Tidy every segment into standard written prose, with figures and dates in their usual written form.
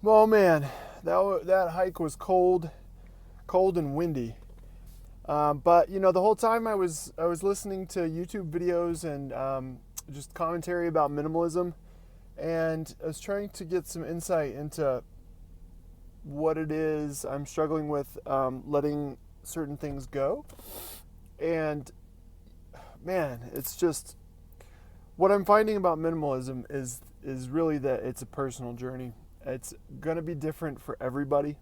Well, man, that hike was cold and windy. But the whole time I was listening to YouTube videos and just commentary about minimalism, and I was trying to get some insight into what it is I'm struggling with, letting certain things go. And man, it's just what I'm finding about minimalism is really that it's a personal journey. It's gonna be different for everybody.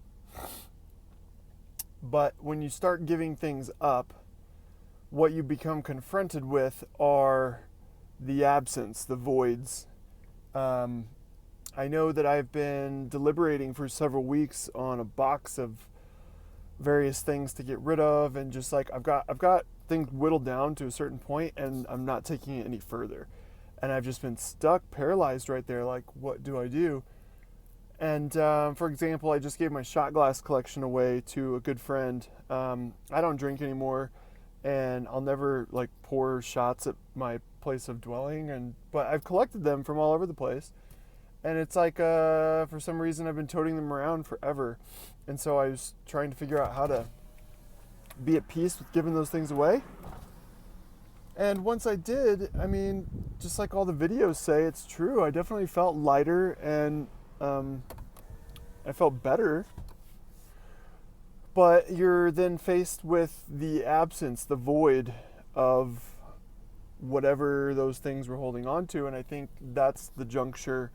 But when you start giving things up, what you become confronted with are the absence, the voids. Um, I know that I've been deliberating for several weeks on a box of various things to get rid of, and just like I've got things whittled down to a certain point, and I'm not taking it any further. And I've just been stuck, paralyzed right there. Like, what do I do? And for example, I just gave my shot glass collection away to a good friend. I don't drink anymore, and I'll never like pour shots at my place of dwelling. And but I've collected them from all over the place, and it's like for some reason I've been toting them around forever, and so I was trying to figure out how to be at peace with giving those things away. And once I did, I mean, just like all the videos say, it's true. I definitely felt lighter, and um, I felt better. But you're then faced with the absence, the void of whatever those things were holding on to. And I think that's the juncture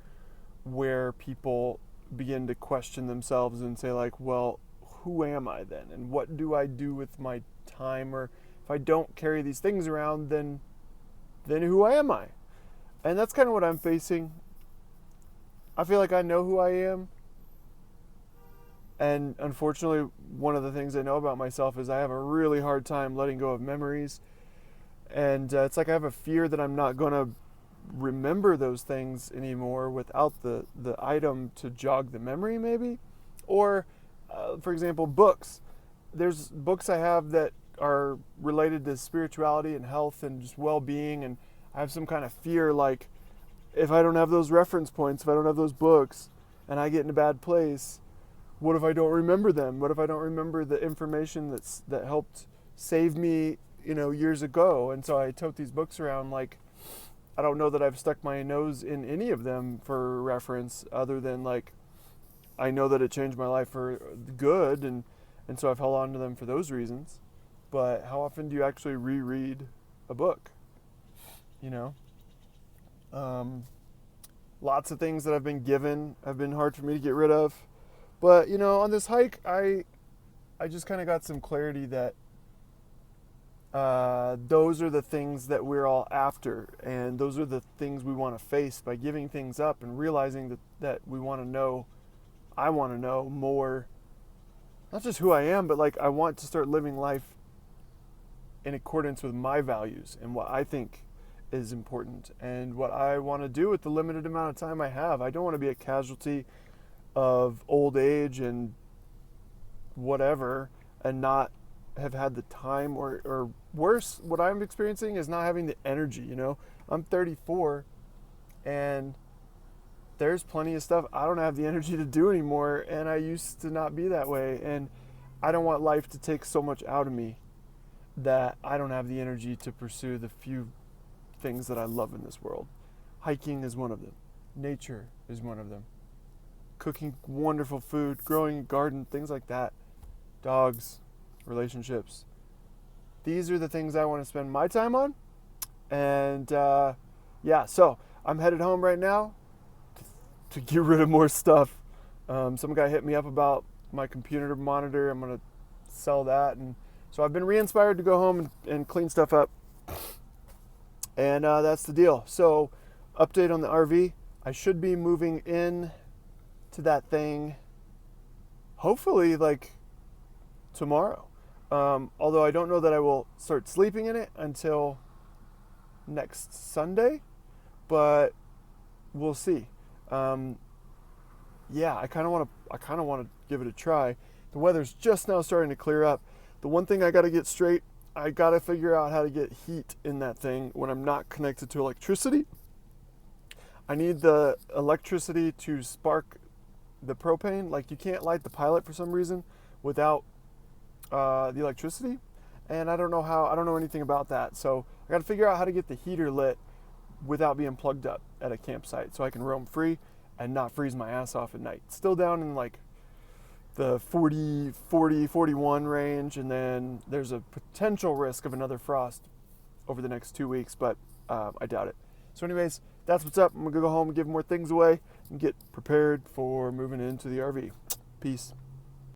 where people begin to question themselves and say, like, well, who am I then? And what do I do with my time? Or if I don't carry these things around, then who am I? And that's kind of what I'm facing. I feel like I know who I am. And unfortunately, one of the things I know about myself is I have a really hard time letting go of memories. And it's like I have a fear that I'm not going to remember those things anymore without the item to jog the memory, maybe. Or, for example, books. There's books I have that are related to spirituality and health and just well being. And I have some kind of fear, like, if I don't have those reference points, if I don't have those books, and I get in a bad place, what if I don't remember them? What if I don't remember the information that helped save me, years ago? And so I tote these books around like I don't know that I've stuck my nose in any of them for reference, other than like I know that it changed my life for good, and so I've held on to them for those reasons. But how often do you actually reread a book? You know, um, lots of things that I've been given have been hard for me to get rid of. But on this hike, I just kind of got some clarity that those are the things that we're all after, and those are the things we want to face by giving things up and realizing that we want to know. I want to know more, not just who I am, but like I want to start living life in accordance with my values and what I think is important and what I want to do with the limited amount of time I have. I don't want to be a casualty of old age and whatever, and not have had the time, or worse, what I'm experiencing is not having the energy. I'm 34, and there's plenty of stuff I don't have the energy to do anymore, and I used to not be that way. And I don't want life to take so much out of me that I don't have the energy to pursue the few things that I love in this world. Hiking is one of them. Nature is one of them. Cooking wonderful food, growing a garden, things like that. Dogs, relationships. These are the things I want to spend my time on. And yeah, so I'm headed home right now to get rid of more stuff. Some guy hit me up about my computer monitor. I'm going to sell that. And so I've been re-inspired to go home and clean stuff up. And that's the deal. So, update on the RV. I should be moving in to that thing hopefully like tomorrow. Although I don't know that I will start sleeping in it until next Sunday, but we'll see. Yeah, I kind of want to give it a try. The weather's just now starting to clear up. The one thing I got to get straight, I got to figure out how to get heat in that thing when I'm not connected to electricity. I need the electricity to spark the propane. Like you can't light the pilot for some reason without the electricity, and I don't know anything about that. So I got to figure out how to get the heater lit without being plugged up at a campsite, so I can roam free and not freeze my ass off at night. Still down in like the 41 range, and then there's a potential risk of another frost over the next 2 weeks, but I doubt it. So anyways, that's what's up. I'm gonna go home and give more things away and get prepared for moving into the RV. Peace.